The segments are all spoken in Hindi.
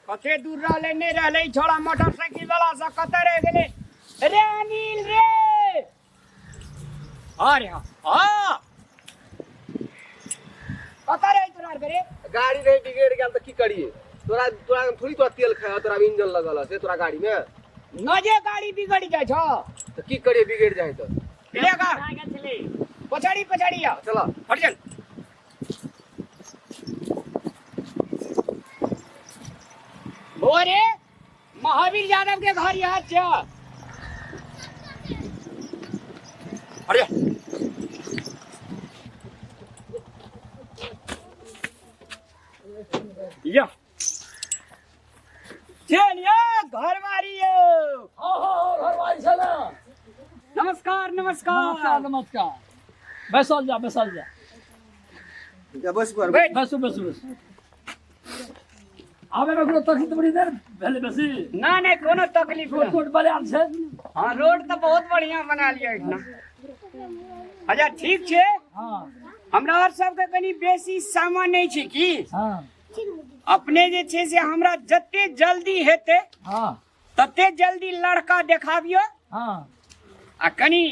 कते दूर रहले नहीं रहले छोड़ा मोटरसाइकिल वाला से कते रह गेले रे अनिल रे अरे हां कते रह तोरा रे गाड़ी नहीं बिगड़ गेल त की करिए तोरा तोरा थोड़ी तो तेल खाया तोरा इंजन लगल है तोरा गाड़ी में न जे गाड़ी बिगड़ जाय छ त की करिए बिगड़ जाए तो लेगा पछाड़ी पछाड़ी आ चला हट चल बोरे महावीर यादव के घर यहाँ छ अरे या चल या घर मारियो घरवाली चला नमस्कार नमस्कार नमस्कार नमस्कार बैसल जा या बस पर बैठ बसु आबे में कोनो तकलीफ बड़ी देर पहले बसी ना नहीं कोनो तकलीफ कोट नहीं कोट बलियान छे हाँ रोड तो बहुत बढ़िया बना लिया इतना अच्छा ठीक छे हां हमरा और सबके कनी बेसी सामान नहीं छे की हां अपने जे छे से हमरा जत्ते जल्दी हेते हां तत्ते जल्दी लड़का देखाबियो हां आ कनी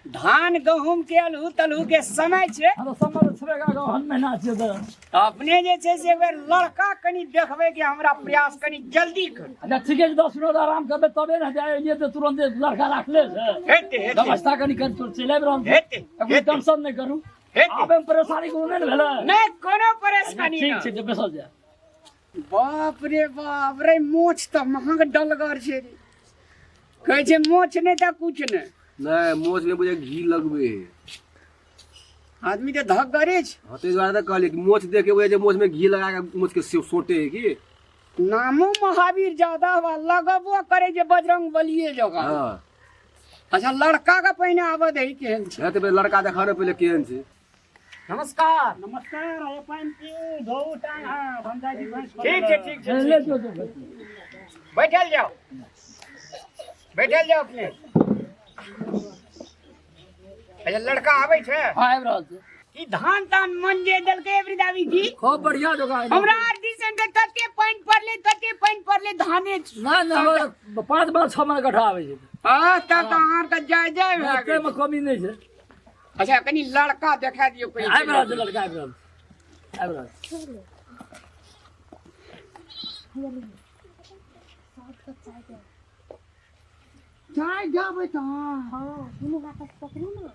धान गहूम के अलहू तलहू के समय छे हम समर छरेगा गो हन महीना छे तो अपने जे छे से एक बेर लड़का कनी देखबे के हमरा प्रयास कनी जल्दी कर अच्छा ठीक है 10 मिनट आराम करबे तबे न जाए ये तो तुरंत लड़का राख ले छे हेते हेते व्यवस्था कनी कर तो चले रहम हेते कोई टेंशन नहीं करू हेते आबे में परेशानी को नहीं भेला नहीं कोनो परेशानी ठीक ना छे बैसल जा बाप रे मोछ तो महंग डलगर छे रे कहै छे मोछ नहीं तो कुछ नहीं नहीं मोछ में बुझे घी लगबे आदमी तो धक गरे छे हां ते दुआरे त कहले कि मोछ देखे बुझे जे मोछ में घी लगा के मोछ के सोटे है की नामो महावीर यादव लगबो करे जे बजरंग बलिए जगह हां अच्छा लड़का का पहिने आवे दे केहन छे है त लड़का देखा न पहले केहन छे नमस्कार नमस्कार आए पानी के धो टांग हां भंडा जी ठीक छे ले जो बैठल जाओ अपने अच्छा लड़का आवे छे आइब रहल छे ई धान तान मन जे दल के वृदावी जी खूब बढ़िया जगह है हमरा आर दिसन के तते पानी पड़ले धाने ना ना 5 बार 6 बार गठा आवे छे हां तब तो आर का जय जय भए एते गेल में कमी नहीं छे अच्छा कनी लड़का देखा दियो कोई आइब रहल छे लड़का आइब रहल चाय जाबे त हाँ सुनो वापस पकड़ू ना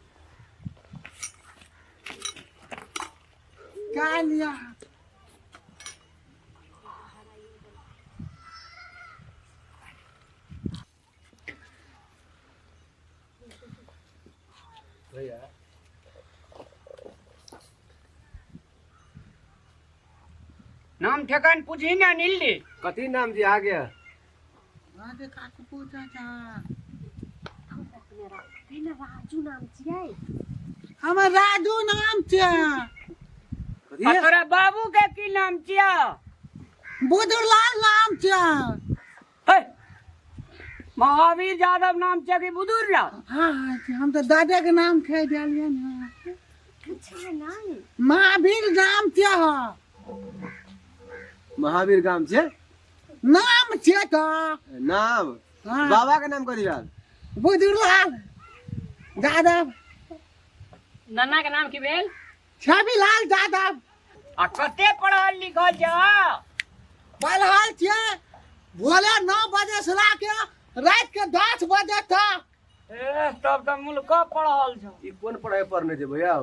का लिया नाम ठेकान पूछी ना नीली कथी नाम जी आ गया आगे काकू पूछा था तेना राजू नाम छियै हमर राजू नाम छै कथी आ तोरा बाबू के की नाम छिया बुधुरलाल नाम छै हे महावीर यादव नाम छै कि बुधुरलाल हाँ हम तो दादा के नाम कह दिलिए ना अच्छा नाम महावीर नाम क्या है महावीर गाम छे नाम छे तो नाम हाँ। बाबा के नाम कथी याद बुजुर्गलाल यादव नन्ना के नाम की भेल छविलाल यादव आ कते पढ़ल लिखल छ पढ़ल छे भोरे 9 बजे से लाके रात के 10 बजे तक ए तब त मुल्का पढ़ल छ ई कोन पढ़ाई पढ़ने छे भैया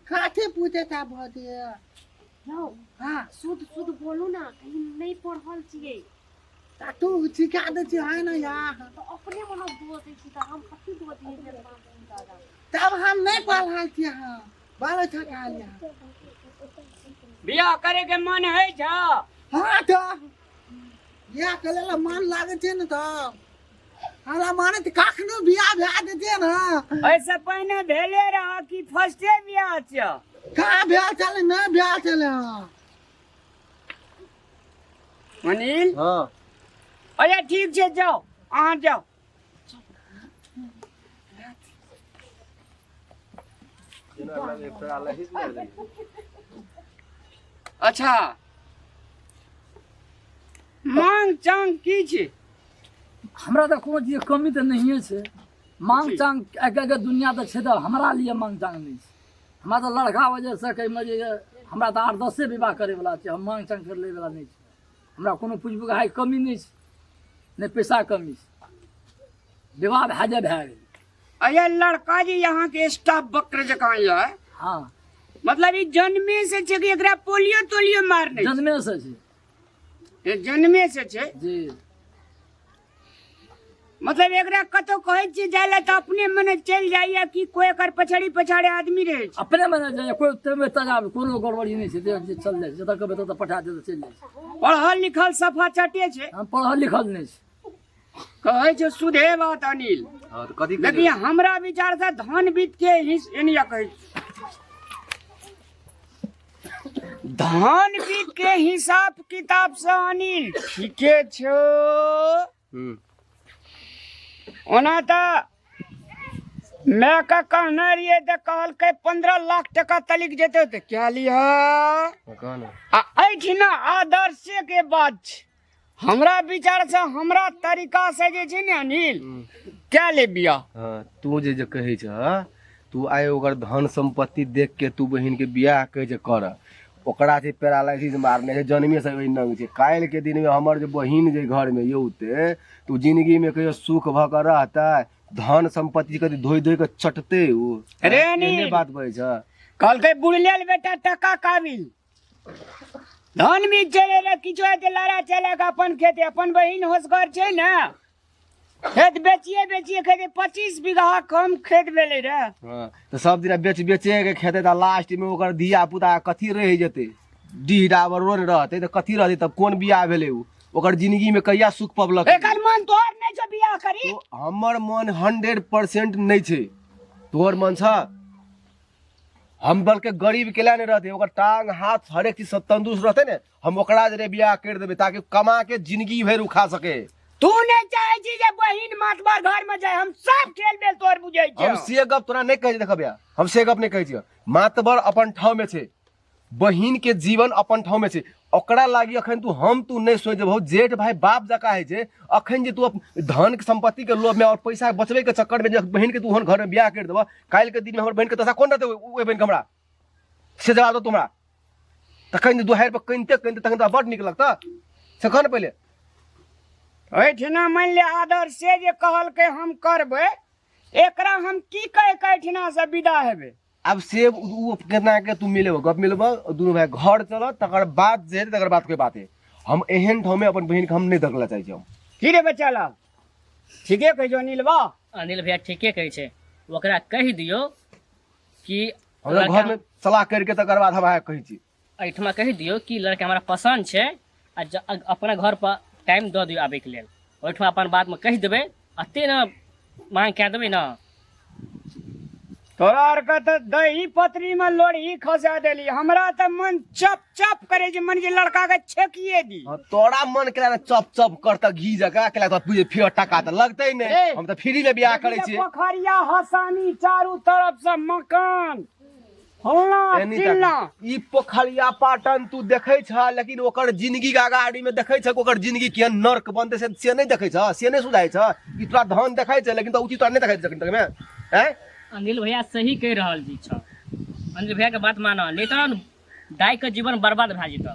काठी पूछे था भोजे जाओ हाँ शुद्ध बोलू ना कहीं नहीं पढ़ल छियै तू सिखा दे छी है ना यार तो अपने मनो बोलते छी त हम कथि बोलते हैं दादा तब हम नहीं पढ़ल छी हाँ बालो छका लिया बियाह करे के मन है छ हाँ तो या कलेला मन लागे छे न तो हमरा माने त कखनो बियाह भए जेते न ऐसे पहले भेले रहा कि फर्स्टे बियाह छ कहाँ भए चले न भए चले अनिल हां अच्छा ठीक छे जाओ अहाँ जाओ अच्छा मांग चांग की छै? हमरा तो कोनो चीज कमी तो नहीं है। मांग चांग एक दुनिया तो है, हमारा लिए मांग चांग नहीं है। हमरा तो लड़का वजह से कहीं मजे हमरा तो 8-10 विवाह करे वाला है, हम मांग चांग कर ले वाला नहीं है। हमरा कोनो पूछबू हाई कमी नहीं है, नहीं पैसा कमी है, विवाह भए गेल। अये लड़का जी यहाँ के स्टाफ बकर जकाँ है। हाँ मतलब ई जन्मे से छै कि एकरा पोलियो तोलियो मारने? जन्मे से छै। ये जन्मे से छै जी। मतलब एकरा कतो कहै छियै जाय ला त अपने मने चल जाइए कि कोई एकर पछाड़ी पछाड़ी आदमी रहे छै? अपने मने जाइए, कोई तेमे तजाब कोनो गड़बड़ी नहीं छै, जे चल जाए जतऽ कहबै ततऽ पठा दे तऽ चल जाए। पढ़ल लिखल सफा चटे छै, हम पढ़ल लिखल नहीं छै। कहै छै सुधे बात अनिल। हां तो कथी लेकिन हमरा विचार से धन बीत के एनिया कहै धन बीत के हिसाब किताब से अनिल ठीके छो। ओना त मैं का कहना रहिए तो कहलकै 15 लाख टका तलिक जेते तो क्या लिया? ऐठिना आदर्शे के बात छै। हमरा विचार से हमरा तरीका से जे छै ने अनिल क्या ले बिया। हां तू जे कहै छ, तू आए ओकर धन संपत्ति देख के तू बहिन के बियाह कह जे कर, ओकरा से पैरालाइसिस मारने छै, जन्मे से ओइ नंग छै। काल के दिन में हमर जे बहिन जे घर में यौते तू जिंदगी में कहियो सुख भ के रहता, धन संपत्ति कदी धोई धोई के चटते उ। अरे एने बात कहै छ। कहलकै बुढ़लेल बेटा टका काबिल धन भी चले रे किछो एते लड़ा चले का अपन खेते। अपन बहिन होसगर छै ना, खेत बेचिए बेचिए खेते 25 बीघा कम खेत भेले रे। हां तो सब दिन बेचे के खेते त लास्ट में ओकर धिया पुता कथी रह जेते, डी डाबर रोन रहते त कथी रहते, तब कोन बियाह भेले उ? ओकर जिंदगी में कहिया सुख पबलक? एकर मन तोहर नै छ बियाह करी? तो हमर मन 100% नहीं छै, तोहर मन छ? हम बल्कि गरीब के लिए नहीं रहते, ओकर टांग हाथ हर एक चीज सब तंदुरुस्त रहते ने, हम ओकरा जरे बियाह कर देबे ताकि कमा के जिंदगी भर उखा सके। तू नहीं चाहे छी जे बहिन मातबर घर में जाए? हम सब खेल बेल तोर बुझै छै। हम से गप तोरा नहीं कह देखबिया, हम से गप नहीं कहै छियै। मातबर अपन ठाव में छै, बहिन के जीवन अपन ठाव में छै, ओकरा लागी अखन तू नहीं सोच देबहो। जेठ भाई बाप जका है छै, अखन जे तू धन के संपत्ति के लोभ में और पैसा बचबे के चक्कर में जे बहिन के तू हन घर में बियाह कर देबह, काल के दिन में हमर बहिन के दशा कोन रहते? ओइ बहिन के हमरा से जवाब दो तुमरा। तखन दुहार पर कनिते कनिते तखन त बड निक लगता से कहन पहले। ऐठिना मान ले आदर्श से जे कहलकै हम करबै, एकरा हम की कह के ऐठिना से विदा हेबै? अब से उ केना के तू मिलेबो, गप मिलेबो, दुनू भाई घर चल, तकर बाद जे तकर बात कोई बात है। हम एहन ठाव में अपन बहिन के हम नहीं देखला चाहै छी। हम की रे बच्चा ला ठीके कह जो अनिलवा। अनिल भैया ठीके कहै छै, ओकरा कहि दियौ कि हमरा घर में सलाह करके तकर बाद हम कहै छी। एहिठमा कहि दियौ कि लड़का हमरा पसंद छै, आ अपना घर पर टाइम दऽ दियौ आबै के लेल। ओहिठमा अपन बात में कहि देबै, अते न मांग कए देबै न। तोरा आर के तो दही पतरी में लोढ़ी खसा देली, हमरा तो मन चप चप करे जे मन जे लड़का के छेकिए दी। तोरा मन केला चप चप करता घी जका केला तो तुझे फिर टका तो लगते नहीं। हम तो फ्री में बियाह करे छी। पोखरिया हसानी चारों तरफ से मकान हल्ला चिल्ला। ई पोखरिया पाटन तू देखे छ, लेकिन ओकर जिंदगी के अगाड़ी में देखे छ ओकर जिंदगी केहन नर्क बनते से नहीं देखे छ, से नहीं सुझाय छ। ई तोरा धन देखाय छ, लेकिन तो उचित तोरा नहीं देखाय छ तक में। हैं अनिल भैया सही कह रहल जी छ। अनिल भैया के बात मानो, नहीं तो दाई के जीवन बर्बाद भए जेतौ।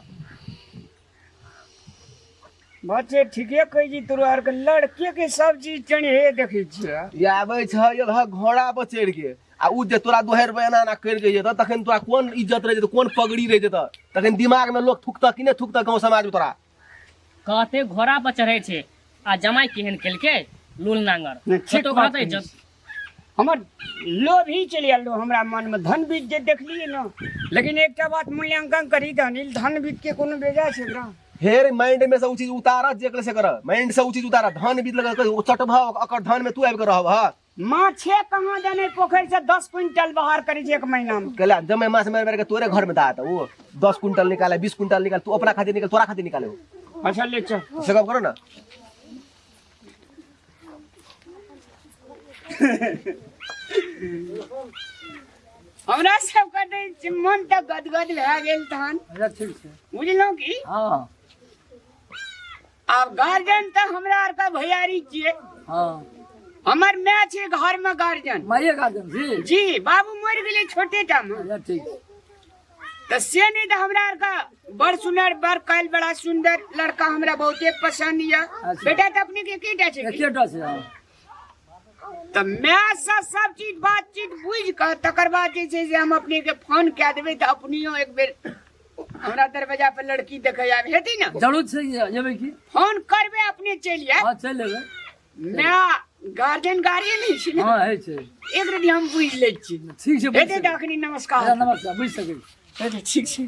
बच्चे ठीके कह जी, तोरा आर के लड़के के सब चीज चढ़े देखे छियै। ये आबै छ यलह घोड़ा पर चढ़ के, आ उ जे तोरा दोहर बयाना ना कर के जेत, तखन तोरा कोन इज्जत रह जेत, कोन पगड़ी रह जेत, तखन दिमाग में लोग थुकता कि नहीं थुकता गांव समाज में तोरा? कहते घोड़ा पर चढ़े छै आ जमाई केहन केलके लूल नांगर, तो कहते इज्जत। हमर लोभ ही चलि आलो हमरा मन में धन बीत जे देखलिए ना। लेकिन एकटा बात मूल्यांकन करी त अनिल, धन बीत के कोनो बेजा छै एकरा? हेर माइंड में से उ चीज उतारा जेकले से कर, माइंड से उ चीज उतारा। धन बीत लगा चटभा अकर धन में तू आबि के रहब। हां माछे कहां देने पोखरि से 10 क्विंटल बाहर करी छै एक महीना में। केला जमे माछ मार मार के तोरे घर में दात वो 10 क्विंटल निकाले, 20 क्विंटल निकाल, तू अपना खातिर निकाल, तोरा खातिर निकाले। अच्छा ले चल से कब करो ना। हमरा सब के मन त गदगद भए गेल तहन। अच्छा ठीक छै। बुझलौ की हाँ आब गार्जियन तो हमरा आर का भैयारी छियै। हाँ हमर माय छै घर में गार्जियन। माइए गार्जियन जी। जी बाबू मर गेलै छोटे टा में। अच्छा ठीक। तो से नहीं तो हमरा आर का बड़ सुंदर बड़ काल बड़ा सुंदर लड़का हमरा बहुते पसंद है। अच्छा। बेटा तो अपने के केटा छै की? एकेटा से हाँ। तो मैं सब चीज बातचीत बुझ कर तकर बाद जे छै से हम अपने के फोन कए देबै तो अपनियो एक बेर हमरा दरवाजा पर लड़की देखे आब हेतै ना। जरूर छै जेबै की। फोन करबै अपने चलि आयब। हाँ चलि लेबै। मैं गार्जियन गाड़ी नहीं छी हाँ है छै। एक रति हम बुझ लै छी। ठीक छै हेतै तो अखनी नमस्कार। नमस्कार बुझि सकै छी। हेतै ठीक छै।